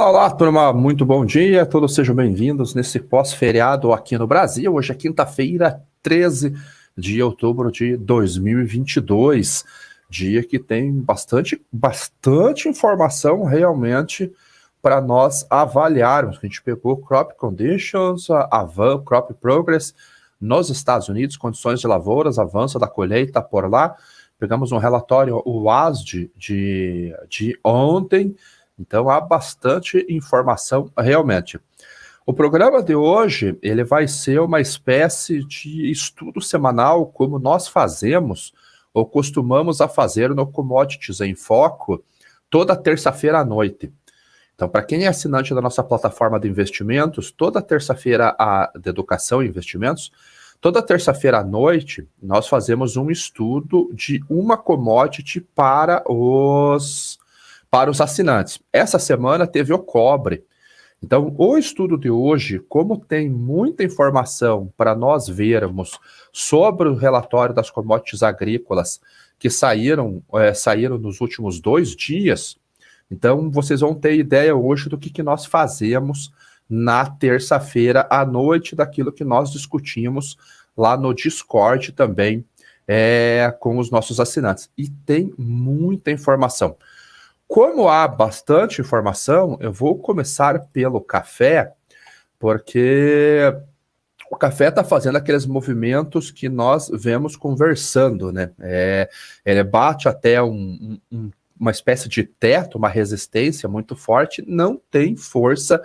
Olá, olá, turma, muito bom dia, todos sejam bem-vindos nesse pós-feriado aqui no Brasil. Hoje é quinta-feira, 13 de outubro de 2022, dia que tem bastante informação realmente para nós avaliarmos. A gente pegou Crop Conditions, Crop Progress nos Estados Unidos, condições de lavouras, avanço da colheita por lá. Pegamos um relatório, o WASD, de ontem. Então, há bastante informação realmente. O programa de hoje, ele vai ser uma espécie de estudo semanal, como nós fazemos, ou costumamos a fazer no Commodities em Foco, toda terça-feira à noite. Então, para quem é assinante da nossa plataforma de investimentos, toda terça-feira de educação e investimentos, toda terça-feira à noite, nós fazemos um estudo de uma commodity para os assinantes. Essa semana teve o cobre. Então, o estudo de hoje, como tem muita informação para nós vermos sobre o relatório das commodities agrícolas que saíram nos últimos 2 dias, então vocês vão ter ideia hoje do que nós fazemos na terça-feira à noite, daquilo que nós discutimos lá no Discord também com os nossos assinantes. E tem muita informação. Como há bastante informação, eu vou começar pelo café, porque o café está fazendo aqueles movimentos que nós vemos conversando, né? Ele bate até uma espécie de teto, uma resistência muito forte, não tem força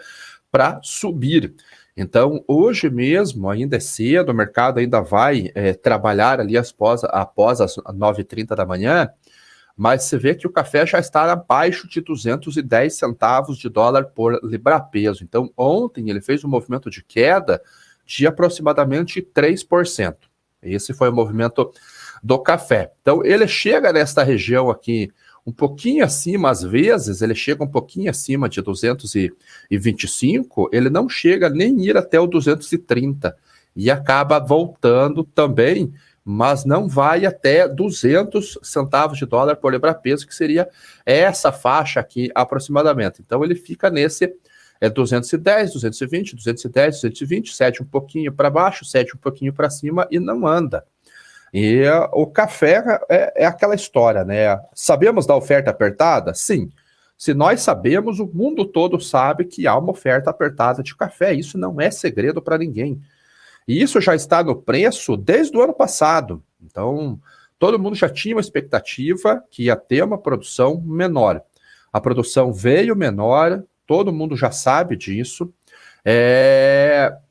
para subir. Então, hoje mesmo, ainda é cedo, o mercado ainda vai trabalhar ali após as 9h30 da manhã, mas você vê que o café já está abaixo de 210 centavos de dólar por libra-peso. Então, ontem ele fez um movimento de queda de aproximadamente 3%. Esse foi o movimento do café. Então, ele chega nesta região aqui um pouquinho acima, às vezes, ele chega um pouquinho acima de 225, ele não chega nem ir até o 230 e acaba voltando também, mas não vai até 200 centavos de dólar por libra-peso, que seria essa faixa aqui aproximadamente. Então ele fica nesse 210, 220, 210, 220, 7 um pouquinho para baixo, 7 um pouquinho para cima e não anda. E o café é aquela história, né? Sabemos da oferta apertada? Sim. Se nós sabemos, o mundo todo sabe que há uma oferta apertada de café. Isso não é segredo para ninguém. E isso já está no preço desde o ano passado. Então, todo mundo já tinha uma expectativa que ia ter uma produção menor. A produção veio menor, todo mundo já sabe disso.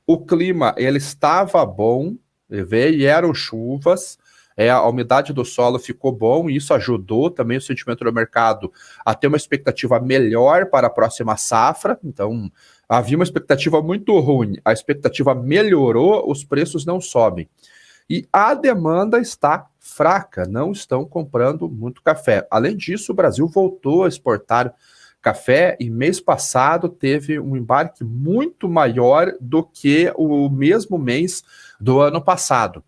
O clima, ele estava bom, vieram chuvas, a umidade do solo ficou bom, e isso ajudou também o sentimento do mercado a ter uma expectativa melhor para a próxima safra. Então, havia uma expectativa muito ruim, a expectativa melhorou, os preços não sobem. E a demanda está fraca, não estão comprando muito café. Além disso, o Brasil voltou a exportar café e mês passado teve um embarque muito maior do que o mesmo mês do ano passado.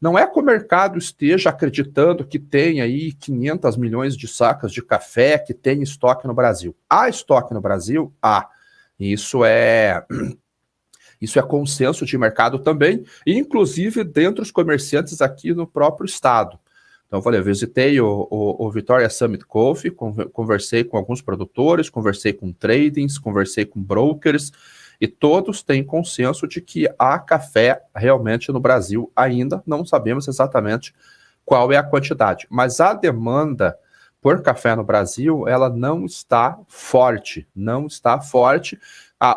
Não é que o mercado esteja acreditando que tem aí 500 milhões de sacas de café, que tem estoque no Brasil. Há estoque no Brasil? Há. Isso é consenso de mercado também, inclusive dentre os comerciantes aqui no próprio estado. Então, eu falei, eu visitei o Vitória Summit Coffee, conversei com alguns produtores, conversei com tradings, conversei com brokers, e todos têm consenso de que há café realmente no Brasil. Ainda não sabemos exatamente qual é a quantidade, mas a demanda por café no Brasil, ela não está forte,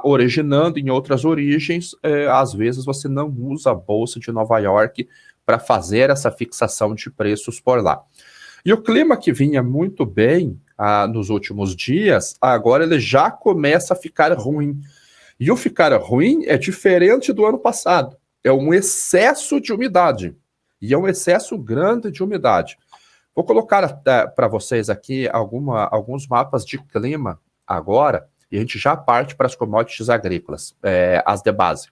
originando em outras origens. Às vezes você não usa a Bolsa de Nova York para fazer essa fixação de preços por lá. E o clima que vinha muito bem nos últimos dias, agora ele já começa a ficar ruim. E o ficar ruim é diferente do ano passado. É um excesso de umidade. E é um excesso grande de umidade. Vou colocar para vocês aqui alguns mapas de clima agora, e a gente já parte para as commodities agrícolas, as de base.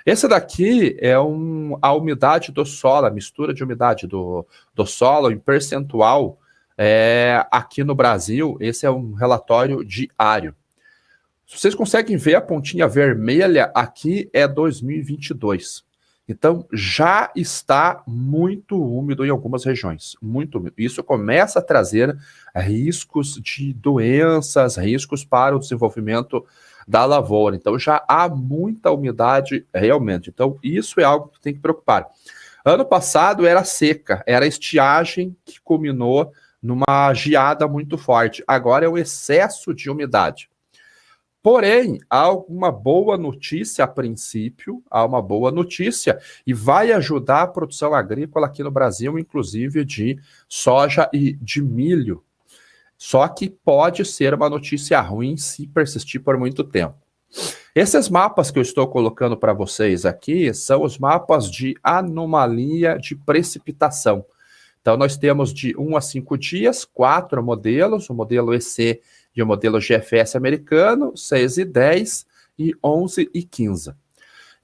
Esse daqui é a umidade do solo, a mistura de umidade do solo em percentual aqui no Brasil. Esse é um relatório diário. Vocês conseguem ver a pontinha vermelha aqui é 2022. Então, já está muito úmido em algumas regiões, muito úmido. Isso começa a trazer riscos de doenças, riscos para o desenvolvimento da lavoura. Então, já há muita umidade realmente. Então, isso é algo que tem que preocupar. Ano passado era seca, era estiagem que culminou numa geada muito forte. Agora é o excesso de umidade. Porém, há uma boa notícia a princípio, há uma boa notícia e vai ajudar a produção agrícola aqui no Brasil, inclusive de soja e de milho. Só que pode ser uma notícia ruim se persistir por muito tempo. Esses mapas que eu estou colocando para vocês aqui são os mapas de anomalia de precipitação. Então, nós temos de 1 a 5 dias, 4 modelos, o modelo EC e o modelo GFS americano, 6 e 10 e 11 e 15.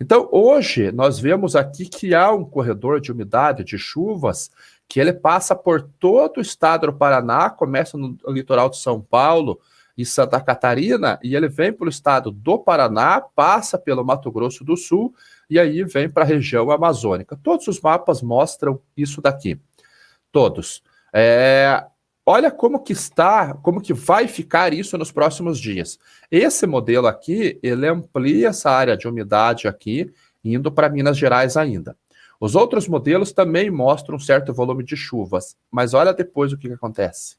Então, hoje, nós vemos aqui que há um corredor de umidade, de chuvas, que ele passa por todo o estado do Paraná, começa no litoral de São Paulo e Santa Catarina, e ele vem para o estado do Paraná, passa pelo Mato Grosso do Sul, e aí vem para a região amazônica. Todos os mapas mostram isso daqui. Todos. Olha como que está, como que vai ficar isso nos próximos dias. Esse modelo aqui, ele amplia essa área de umidade aqui, indo para Minas Gerais ainda. Os outros modelos também mostram um certo volume de chuvas, mas olha depois o que acontece.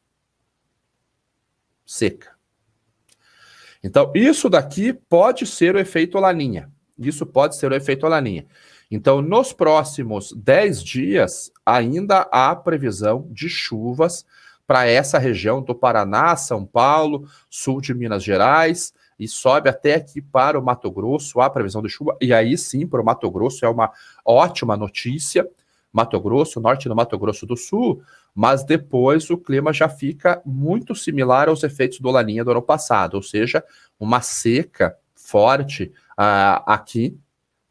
Seca. Então, isso daqui pode ser o efeito Laninha. Isso pode ser o efeito Laninha. Então, nos próximos 10 dias, ainda há previsão de chuvas para essa região do Paraná, São Paulo, sul de Minas Gerais, e sobe até aqui para o Mato Grosso, há previsão de chuva, e aí sim, para o Mato Grosso é uma ótima notícia, Mato Grosso, norte do Mato Grosso do Sul, mas depois o clima já fica muito similar aos efeitos do Laninha do ano passado, ou seja, uma seca forte aqui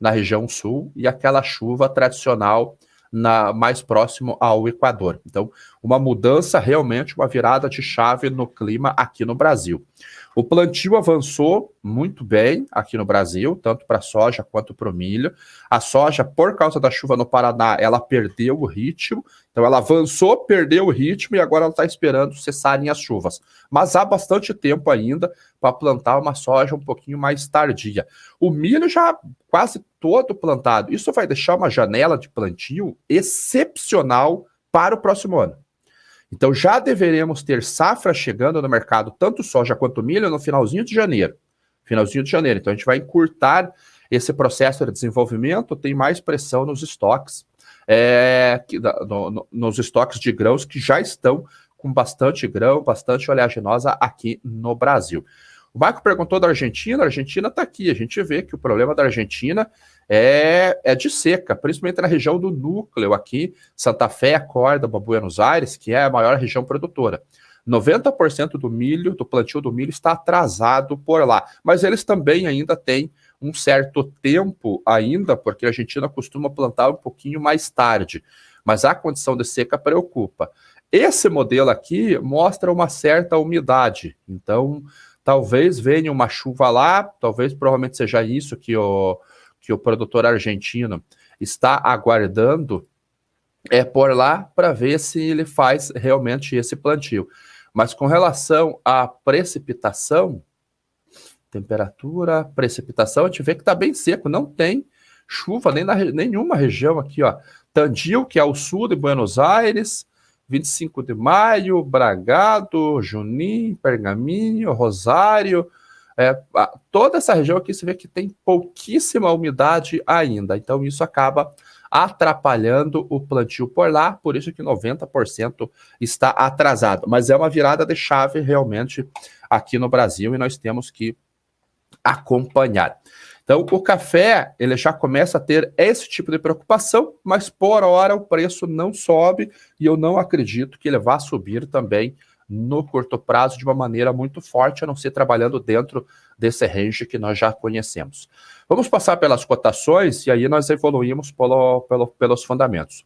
na região sul e aquela chuva tradicional mais próximo ao Equador. Então, uma mudança realmente, uma virada de chave no clima aqui no Brasil. O plantio avançou muito bem aqui no Brasil, tanto para a soja quanto para o milho. A soja, por causa da chuva no Paraná, ela perdeu o ritmo, então ela avançou, perdeu o ritmo e agora ela está esperando cessarem as chuvas. Mas há bastante tempo ainda para plantar uma soja um pouquinho mais tardia. O milho já quase todo plantado. Isso vai deixar uma janela de plantio excepcional para o próximo ano. Então já deveremos ter safra chegando no mercado, tanto soja quanto milho, no finalzinho de janeiro. Finalzinho de janeiro. Então a gente vai encurtar esse processo de desenvolvimento, tem mais pressão nos estoques, nos estoques de grãos que já estão com bastante grão, bastante oleaginosa aqui no Brasil. O Marco perguntou da Argentina, a Argentina está aqui, a gente vê que o problema da Argentina é de seca, principalmente na região do núcleo aqui, Santa Fé, Córdoba, Buenos Aires, que é a maior região produtora. 90% do milho, do plantio do milho está atrasado por lá, mas eles também ainda têm um certo tempo ainda, porque a Argentina costuma plantar um pouquinho mais tarde, mas a condição de seca preocupa. Esse modelo aqui mostra uma certa umidade, então talvez venha uma chuva lá, talvez provavelmente seja isso que o produtor argentino está aguardando por lá para ver se ele faz realmente esse plantio. Mas com relação à precipitação, temperatura, precipitação, a gente vê que está bem seco, não tem chuva nem nenhuma região aqui, ó. Tandil, que é o sul de Buenos Aires, 25 de maio, Bragado, Junín, Pergaminho, Rosário, toda essa região aqui você vê que tem pouquíssima umidade ainda, então isso acaba atrapalhando o plantio por lá, por isso que 90% está atrasado, mas é uma virada de chave realmente aqui no Brasil e nós temos que acompanhar. Então, o café, ele já começa a ter esse tipo de preocupação, mas por hora o preço não sobe e eu não acredito que ele vá subir também no curto prazo de uma maneira muito forte, a não ser trabalhando dentro desse range que nós já conhecemos. Vamos passar pelas cotações e aí nós evoluímos pelos fundamentos.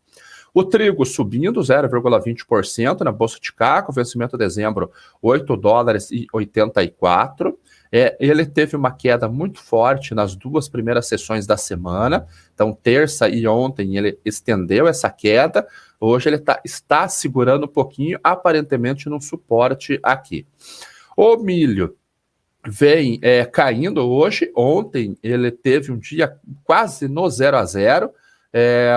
O trigo subindo 0,20% na Bolsa de Chicago, vencimento de dezembro, $8,84. Ele teve uma queda muito forte nas duas primeiras sessões da semana, então terça e ontem ele estendeu essa queda, hoje ele está segurando um pouquinho, aparentemente num suporte aqui. O milho vem caindo hoje, ontem ele teve um dia quase no 0 a 0,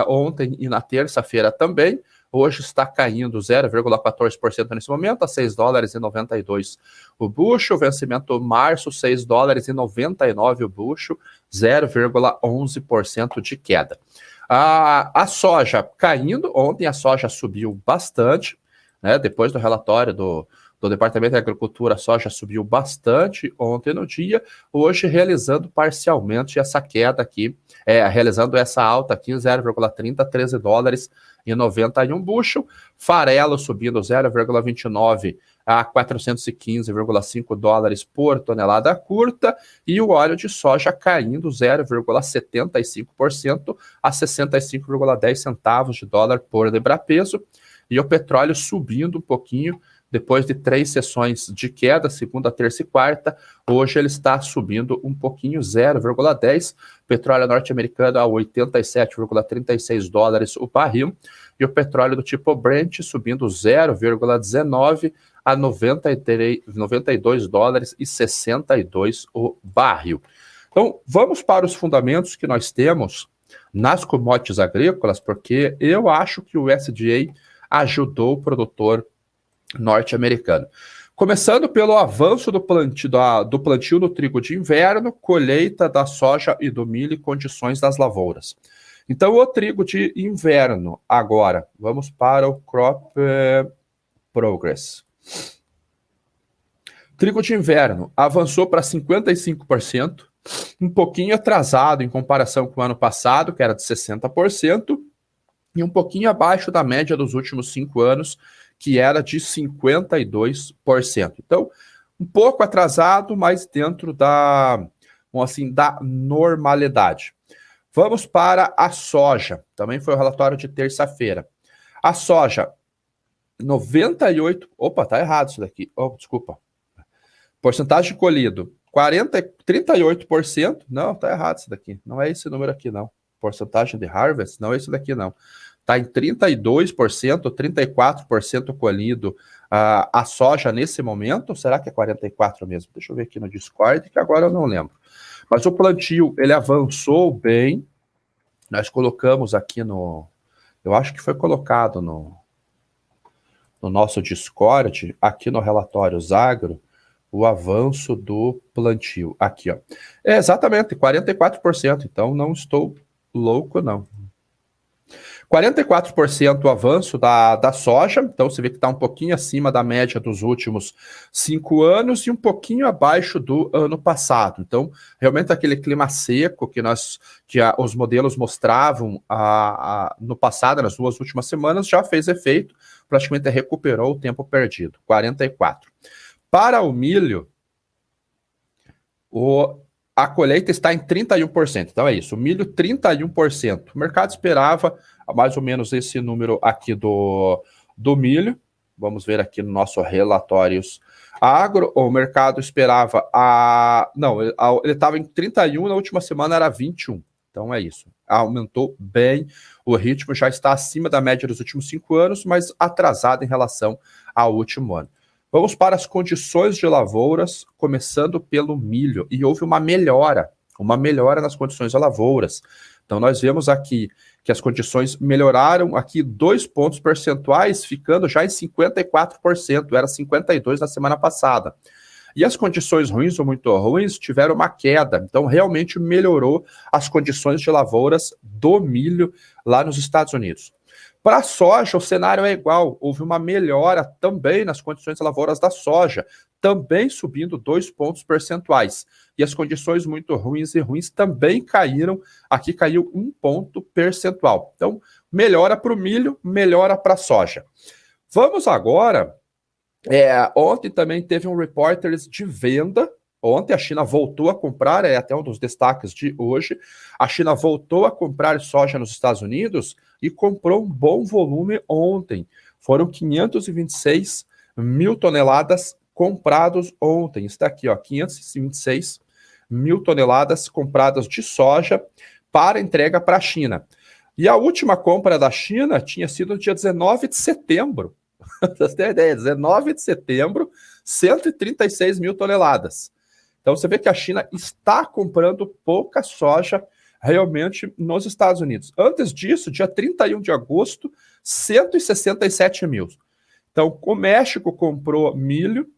ontem e na terça-feira também, hoje está caindo 0,14% nesse momento, a $6,92 o bucho, vencimento março, $6,99 o bucho, 0,11% de queda. A soja caindo, ontem a soja subiu bastante, né, depois do relatório do Departamento de Agricultura, a soja subiu bastante ontem no dia, hoje realizando parcialmente essa queda aqui, realizando essa alta aqui, 0,30, $13,91 bushel, farelo subindo 0,29 a $415,5 por tonelada curta, e o óleo de soja caindo 0,75% a 65,10 centavos de dólar por libra-peso, e o petróleo subindo um pouquinho, depois de 3 sessões de queda, segunda, terça e quarta, hoje ele está subindo um pouquinho, 0,10. Petróleo norte-americano a $87,36 o barril, e o petróleo do tipo Brent subindo 0,19 a $92,62 o barril. Então, vamos para os fundamentos que nós temos nas commodities agrícolas, porque eu acho que o USDA ajudou o produtor norte-americano. Começando pelo avanço do plantio do trigo de inverno, colheita da soja e do milho e condições das lavouras. Então, o trigo de inverno, agora, vamos para o Crop Progress. Trigo de inverno avançou para 55%, um pouquinho atrasado em comparação com o ano passado, que era de 60%, e um pouquinho abaixo da média dos últimos 5 anos, que era de 52%. Então, um pouco atrasado, mas dentro da normalidade. Vamos para a soja. Também foi o relatório de terça-feira. A soja, 98... Opa, tá errado isso daqui. Oh, desculpa. Porcentagem colhido, 38%. Não, tá errado isso daqui. Não é esse número aqui, não. Porcentagem de harvest, não é esse daqui, não. Está em 32%, 34% colhido a soja nesse momento. Será que é 44% mesmo? Deixa eu ver aqui no Discord, que agora eu não lembro. Mas o plantio, ele avançou bem. Nós colocamos aqui no... Eu acho que foi colocado no nosso Discord, aqui no Relatórios Agro, o avanço do plantio. Aqui, ó. É exatamente, 44%. Então, não estou louco, não. 44% o avanço da soja, então você vê que está um pouquinho acima da média dos últimos 5 anos e um pouquinho abaixo do ano passado. Então, realmente aquele clima seco que os modelos mostravam no passado, nas 2 últimas semanas, já fez efeito, praticamente recuperou o tempo perdido, 44%. Para o milho, a colheita está em 31%, então é isso, o milho 31%. O mercado esperava mais ou menos esse número aqui do milho. Vamos ver aqui no nosso relatórios agro. O mercado esperava ele estava em 31, na última semana era 21. Então é isso. Aumentou bem, o ritmo já está acima da média dos últimos 5 anos, mas atrasado em relação ao último ano. Vamos para as condições de lavouras, começando pelo milho. E houve uma melhora nas condições de lavouras. Então, nós vemos aqui que as condições melhoraram aqui 2 pontos percentuais, ficando já em 54%, era 52% na semana passada. E as condições ruins ou muito ruins tiveram uma queda, então realmente melhorou as condições de lavouras do milho lá nos Estados Unidos. Para a soja, o cenário é igual, houve uma melhora também nas condições de lavouras da soja, também subindo 2 pontos percentuais. E as condições muito ruins também caíram, aqui caiu 1 ponto percentual. Então, melhora para o milho, melhora para a soja. Vamos agora, ontem também teve um reporters de venda. Ontem a China voltou a comprar, é até um dos destaques de hoje, a China voltou a comprar soja nos Estados Unidos e comprou um bom volume ontem. Foram 526 mil toneladas comprados ontem. Está aqui, ó, 526 mil toneladas compradas de soja para entrega para a China. E a última compra da China tinha sido no dia 19 de setembro. Você tem ideia? 19 de setembro, 136 mil toneladas. Então você vê que a China está comprando pouca soja realmente nos Estados Unidos. Antes disso, dia 31 de agosto, 167 mil. Então o México comprou milho,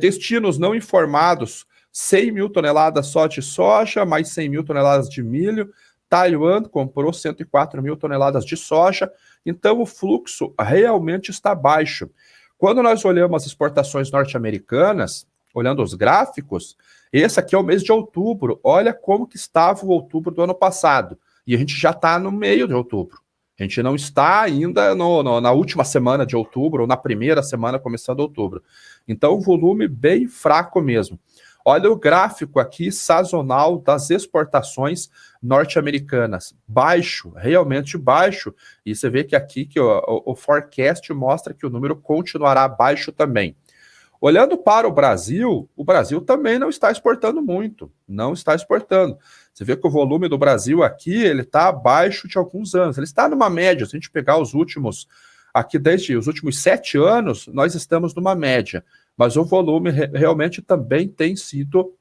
destinos não informados, 100 mil toneladas só de soja, mais 100 mil toneladas de milho. Taiwan comprou 104 mil toneladas de soja, então o fluxo realmente está baixo. Quando nós olhamos as exportações norte-americanas, olhando os gráficos, esse aqui é o mês de outubro, olha como que estava o outubro do ano passado, e a gente já está no meio de outubro. A gente não está ainda na última semana de outubro, ou na primeira semana começando outubro. Então o volume bem fraco mesmo. Olha o gráfico aqui sazonal das exportações norte-americanas. Baixo, realmente baixo. E você vê que aqui que o forecast mostra que o número continuará baixo também. Olhando para o Brasil também não está exportando muito. Não está exportando. Você vê que o volume do Brasil aqui, ele está abaixo de alguns anos. Ele está numa média. Se a gente pegar os últimos, aqui desde os últimos 7 anos, nós estamos numa média. Mas o volume realmente também tem sido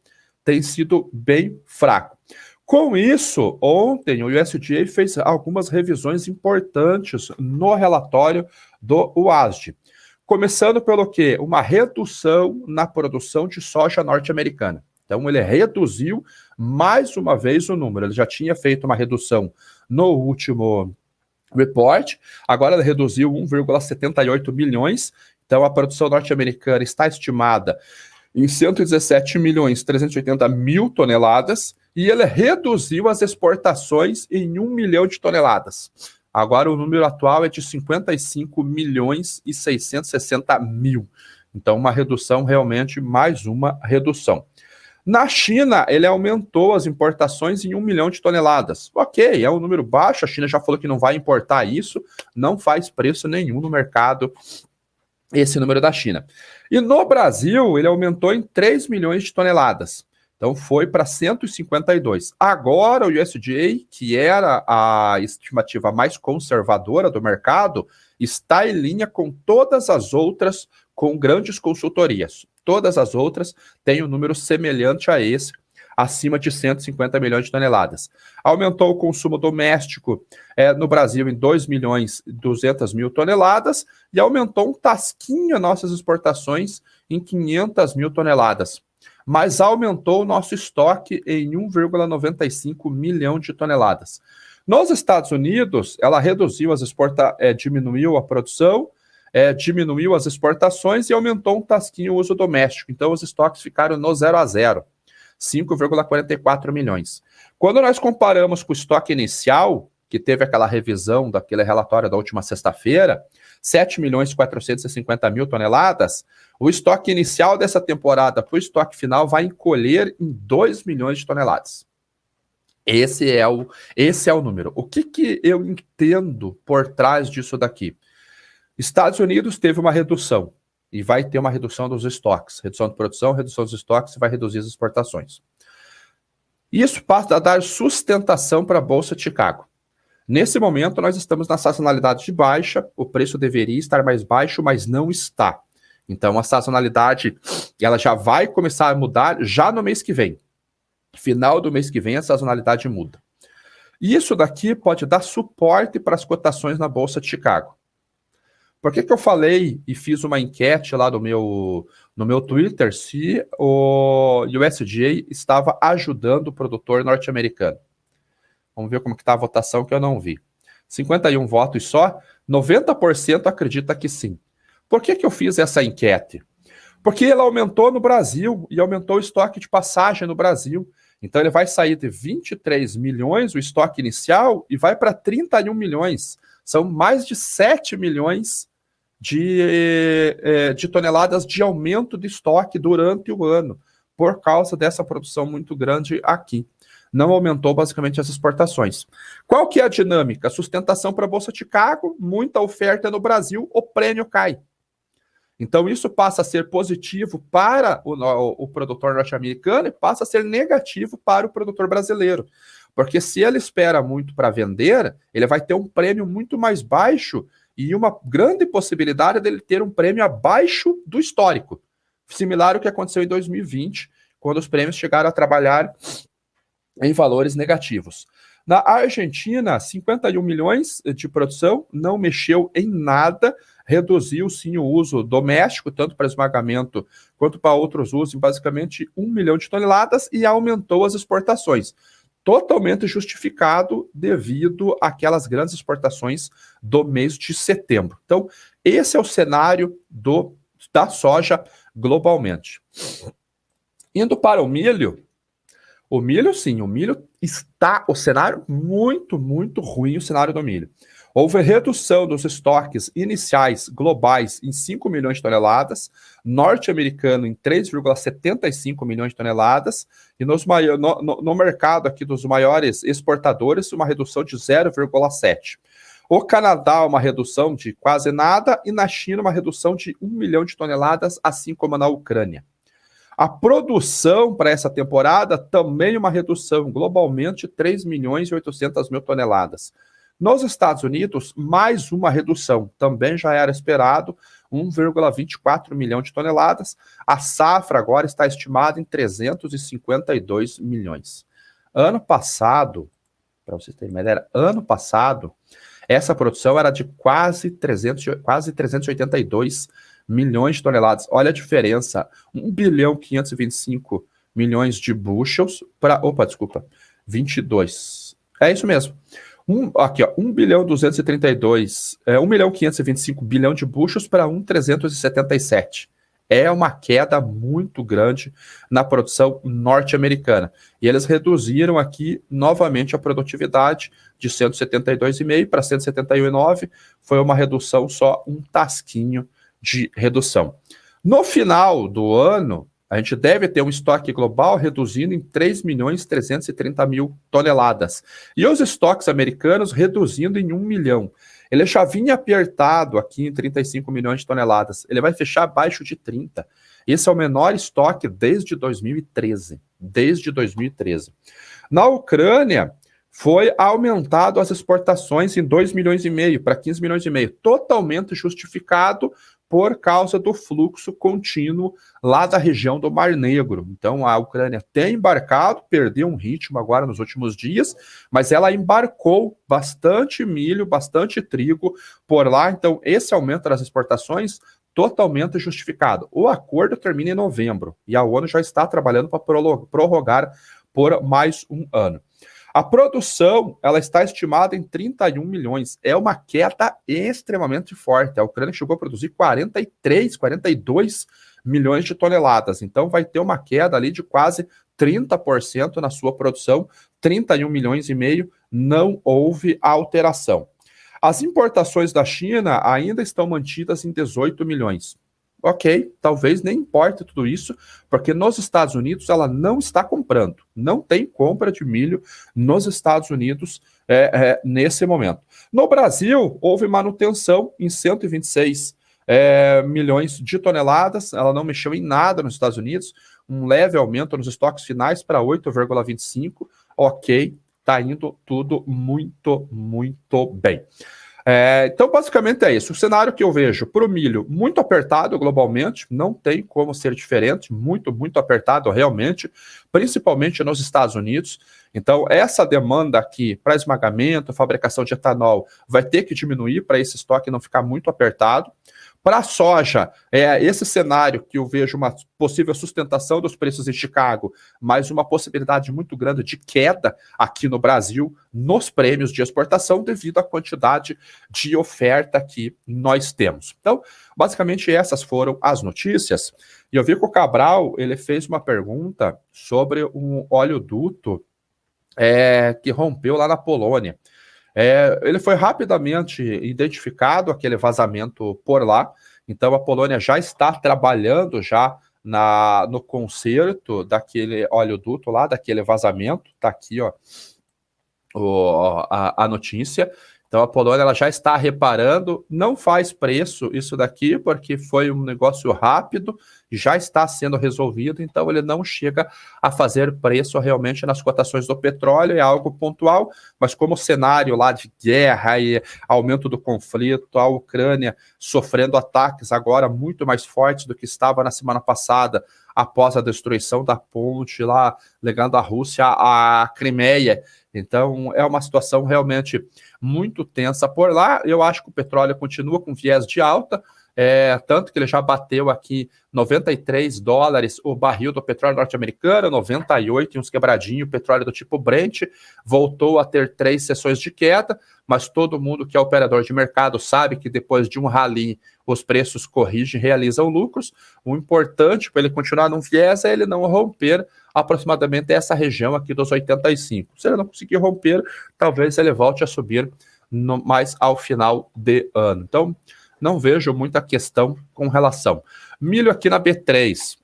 bem fraco. Com isso, ontem o USDA fez algumas revisões importantes no relatório do UASD. Começando pelo quê? Uma redução na produção de soja norte-americana. Então ele reduziu mais uma vez o número. Ele já tinha feito uma redução no último report, agora ele reduziu 1,78 milhões. Então, a produção norte-americana está estimada em 117 milhões 380 mil toneladas e ele reduziu as exportações em 1 milhão de toneladas. Agora, o número atual é de 55 milhões e 660 mil. Então, uma redução, realmente, mais uma redução. Na China, ele aumentou as importações em 1 milhão de toneladas. Ok, é um número baixo, a China já falou que não vai importar isso, não faz preço nenhum no mercado esse número da China. E no Brasil, ele aumentou em 3 milhões de toneladas. Então, foi para 152. Agora, o USDA, que era a estimativa mais conservadora do mercado, está em linha com todas as outras, com grandes consultorias. Todas as outras têm um número semelhante a esse, acima de 150 milhões de toneladas. Aumentou o consumo doméstico no Brasil em 2 milhões e 200 mil toneladas e aumentou um tasquinho nossas exportações em 500 mil toneladas. Mas aumentou o nosso estoque em 1,95 milhão de toneladas. Nos Estados Unidos, ela reduziu diminuiu a produção, diminuiu as exportações e aumentou um tasquinho o uso doméstico. Então, os estoques ficaram no 0 a 0. 5,44 milhões. Quando nós comparamos com o estoque inicial, que teve aquela revisão daquele relatório da última sexta-feira, 7 milhões e 450 mil toneladas, o estoque inicial dessa temporada para o estoque final vai encolher em 2 milhões de toneladas. Esse é o número. O que eu entendo por trás disso daqui? Estados Unidos teve uma redução. E vai ter uma redução dos estoques. Redução de produção, redução dos estoques e vai reduzir as exportações. Isso passa a dar sustentação para a Bolsa de Chicago. Nesse momento, nós estamos na sazonalidade de baixa, o preço deveria estar mais baixo, mas não está. Então, a sazonalidade ela já vai começar a mudar já no mês que vem. Final do mês que vem, a sazonalidade muda. E isso daqui pode dar suporte para as cotações na Bolsa de Chicago. Por que eu falei e fiz uma enquete lá no meu Twitter se o USDA estava ajudando o produtor norte-americano? Vamos ver como que está a votação que eu não vi. 51 votos só, 90% acredita que sim. Por que eu fiz essa enquete? Porque ele aumentou no Brasil e aumentou o estoque de passagem no Brasil. Então ele vai sair de 23 milhões, o estoque inicial, e vai para 31 milhões. São mais de 7 milhões de toneladas de aumento de estoque durante o ano, por causa dessa produção muito grande aqui. Não aumentou basicamente as exportações. Qual que é a dinâmica? Sustentação para a Bolsa de Chicago, muita oferta no Brasil, o prêmio cai. Então, isso passa a ser positivo para o produtor norte-americano e passa a ser negativo para o produtor brasileiro. Porque se ele espera muito para vender, ele vai ter um prêmio muito mais baixo e uma grande possibilidade dele ter um prêmio abaixo do histórico. Similar ao que aconteceu em 2020, quando os prêmios chegaram a trabalhar em valores negativos. Na Argentina, 51 milhões de produção, não mexeu em nada, reduziu sim o uso doméstico, tanto para esmagamento quanto para outros usos, em basicamente 1 milhão de toneladas, e aumentou as exportações. Totalmente justificado devido àquelas grandes exportações do mês de setembro. Então, esse é o cenário da soja globalmente. Indo para o milho, sim, o milho está, o cenário muito, muito ruim, o cenário do milho. Houve redução dos estoques iniciais globais em 5 milhões de toneladas, norte-americano em 3,75 milhões de toneladas, e no mercado aqui dos maiores exportadores, uma redução de 0,7. O Canadá, uma redução de quase nada, e na China, uma redução de 1 milhão de toneladas, assim como na Ucrânia. A produção para essa temporada também uma redução, globalmente 3 milhões e 800 mil toneladas. Nos Estados Unidos, mais uma redução, também já era esperado, 1,24 milhão de toneladas. A safra agora está estimada em 352 milhões. Ano passado, para vocês terem uma ideia, essa produção era de quase 382 milhões de toneladas. Olha a diferença, 1 bilhão 525 milhões de bushels para, 22. É isso mesmo. 1 bilhão 232, 1 milhão 525 bilhão de bushels para 1,377. É uma queda muito grande na produção norte-americana. E eles reduziram aqui novamente a produtividade de 172,5 para 171,9. Foi uma redução só, um tasquinho de redução. No final do ano, a gente deve ter um estoque global reduzindo em 3 milhões 330 mil toneladas. E os estoques americanos reduzindo em 1 milhão. Ele já vinha apertado aqui em 35 milhões de toneladas. Ele vai fechar abaixo de 30. Esse é o menor estoque desde 2013. Na Ucrânia, foi aumentado as exportações em 2 milhões e meio para 15 milhões e meio. Totalmente justificado por causa do fluxo contínuo lá da região do Mar Negro. Então, a Ucrânia tem embarcado, perdeu um ritmo agora nos últimos dias, mas ela embarcou bastante milho, bastante trigo por lá. Então, esse aumento das exportações totalmente justificado. O acordo termina em novembro e a ONU já está trabalhando para prorrogar por mais um ano. A produção, ela está estimada em 31 milhões. É uma queda extremamente forte. A Ucrânia chegou a produzir 42 milhões de toneladas. Então, vai ter uma queda ali de quase 30% na sua produção. 31 milhões e meio, não houve alteração. As importações da China ainda estão mantidas em 18 milhões. Ok, talvez nem importe tudo isso, porque nos Estados Unidos ela não está comprando. Não tem compra de milho nos Estados Unidos nesse momento. No Brasil, houve manutenção em 126 milhões de toneladas. Ela não mexeu em nada nos Estados Unidos. Um leve aumento nos estoques finais para 8,25. Ok, está indo tudo muito, muito bem. Então, basicamente é isso. O cenário que eu vejo para o milho muito apertado globalmente, não tem como ser diferente, muito, muito apertado realmente, principalmente nos Estados Unidos. Então, essa demanda aqui para esmagamento, fabricação de etanol, vai ter que diminuir para esse estoque não ficar muito apertado. Para a soja, esse cenário que eu vejo uma possível sustentação dos preços em Chicago, mas uma possibilidade muito grande de queda aqui no Brasil nos prêmios de exportação devido à quantidade de oferta que nós temos. Então, basicamente essas foram as notícias. E eu vi que o Cabral, ele fez uma pergunta sobre um oleoduto que rompeu lá na Polônia. Ele foi rapidamente identificado, aquele vazamento por lá. Então, a Polônia já está trabalhando já no conserto daquele oleoduto lá, daquele vazamento. Está aqui ó, a notícia. Então a Polônia ela já está reparando, não faz preço isso daqui, porque foi um negócio rápido, já está sendo resolvido, então ele não chega a fazer preço realmente nas cotações do petróleo, é algo pontual, mas como o cenário lá de guerra e aumento do conflito, a Ucrânia sofrendo ataques agora muito mais fortes do que estava na semana passada, após a destruição da ponte lá, ligando a Rússia à Crimeia. Então é uma situação realmente muito tensa por lá. Eu acho que o petróleo continua com viés de alta, tanto que ele já bateu aqui $93 o barril do petróleo norte-americano, 98 e uns quebradinhos, o petróleo do tipo Brent, voltou a ter 3 sessões de queda, mas todo mundo que é operador de mercado sabe que depois de um rally os preços corrigem e realizam lucros. O importante para ele continuar num viés é ele não romper aproximadamente essa região aqui dos 85. Se ele não conseguir romper, talvez ele volte a subir mais ao final de ano. Então, não vejo muita questão com relação. Milho aqui na B3.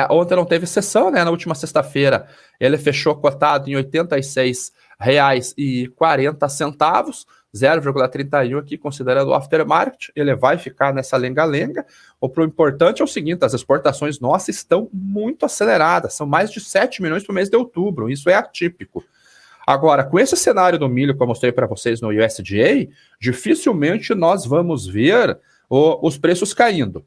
Ontem não teve sessão, né? Na última sexta-feira ele fechou cotado em R$ 86,40, 0,31 aqui, considerando o aftermarket. Ele vai ficar nessa lenga-lenga. O importante é o seguinte: as exportações nossas estão muito aceleradas, são mais de 7 milhões por mês de outubro, isso é atípico. Agora, com esse cenário do milho que eu mostrei para vocês no USDA, dificilmente nós vamos ver os preços caindo.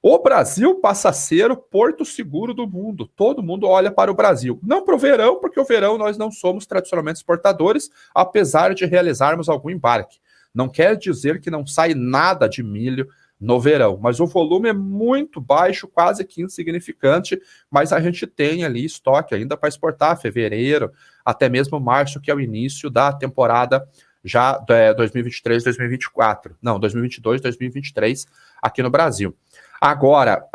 O Brasil passa a ser o porto seguro do mundo. Todo mundo olha para o Brasil. Não para o verão, porque o verão nós não somos tradicionalmente exportadores, apesar de realizarmos algum embarque. Não quer dizer que não sai nada de milho no verão, mas o volume é muito baixo, quase que insignificante, mas a gente tem ali estoque ainda para exportar fevereiro, até mesmo março, que é o início da temporada já 2023-2024. Não, 2022-2023 aqui no Brasil. Agora,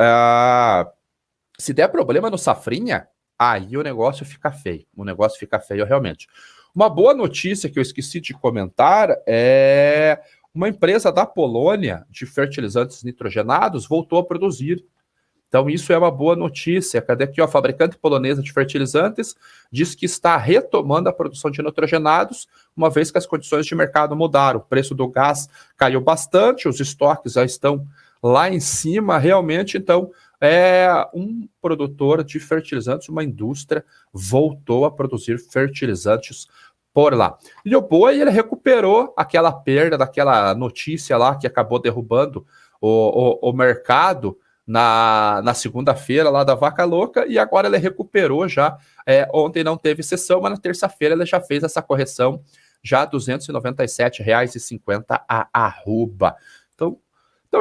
se der problema no safrinha, aí o negócio fica feio. O negócio fica feio realmente. Uma boa notícia que eu esqueci de comentar é uma empresa da Polônia de fertilizantes nitrogenados voltou a produzir. Então isso é uma boa notícia. Cadê aqui? A fabricante polonesa de fertilizantes diz que está retomando a produção de nitrogenados, uma vez que as condições de mercado mudaram. O preço do gás caiu bastante, os estoques já estão lá em cima, realmente. Então, um produtor de fertilizantes, uma indústria, voltou a produzir fertilizantes por lá. E o boi, ele recuperou aquela perda daquela notícia lá que acabou derrubando o mercado na segunda-feira lá da Vaca Louca, e agora ele recuperou já. Ontem não teve sessão, mas na terça-feira ele já fez essa correção, já R$ 297,50 a arroba. Então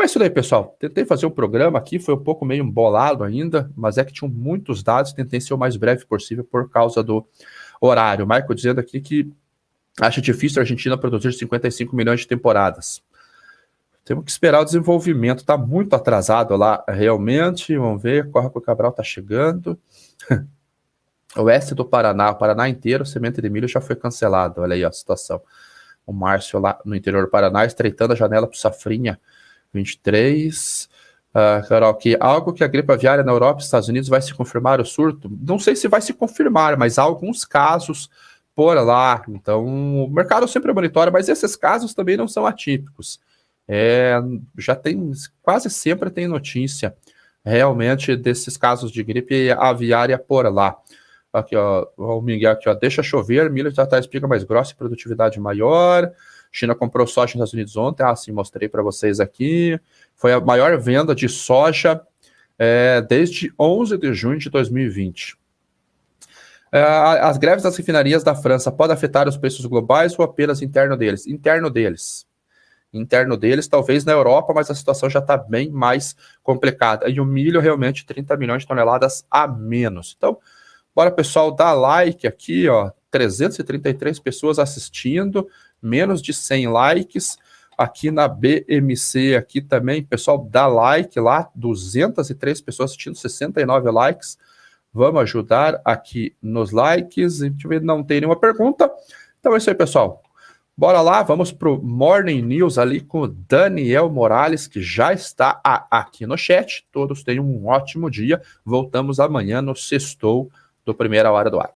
é isso daí, pessoal. Tentei fazer um programa aqui, foi um pouco meio embolado ainda, mas é que tinham muitos dados, tentei ser o mais breve possível por causa do horário. O Michael dizendo aqui que acha difícil a Argentina produzir 55 milhões de temporadas. Temos que esperar o desenvolvimento, está muito atrasado lá realmente. Vamos ver, Córrego Cabral está chegando. Oeste do Paraná, o Paraná inteiro, semente de milho já foi cancelado. Olha aí a situação. O Márcio lá no interior do Paraná, estreitando a janela para o Safrinha 23. Carol, que algo que a gripe aviária na Europa e Estados Unidos vai se confirmar o surto? Não sei se vai se confirmar, mas há alguns casos por lá. Então, o mercado sempre monitora, mas esses casos também não são atípicos. Já tem, quase sempre tem notícia realmente desses casos de gripe aviária por lá. Aqui, ó, o Miguel aqui, ó, deixa chover, milho já está espiga mais grossa e produtividade maior. China comprou soja nos Estados Unidos ontem, sim, mostrei para vocês aqui. Foi a maior venda de soja desde 11 de junho de 2020. As greves das refinarias da França podem afetar os preços globais ou apenas interno deles? Interno deles, talvez na Europa, mas a situação já está bem mais complicada. E o milho, realmente, 30 milhões de toneladas a menos. Então, bora, pessoal, dá like aqui, ó, 333 pessoas assistindo, menos de 100 likes. Aqui na BMC, aqui também, pessoal, dá like lá, 203 pessoas assistindo, 69 likes. Vamos ajudar aqui nos likes. Não tem nenhuma pergunta. Então é isso aí, pessoal. Bora lá, vamos para o Morning News ali com o Daniel Morales, que já está aqui no chat. Todos tenham um ótimo dia. Voltamos amanhã no Sextou do Primeira Hora do Ar.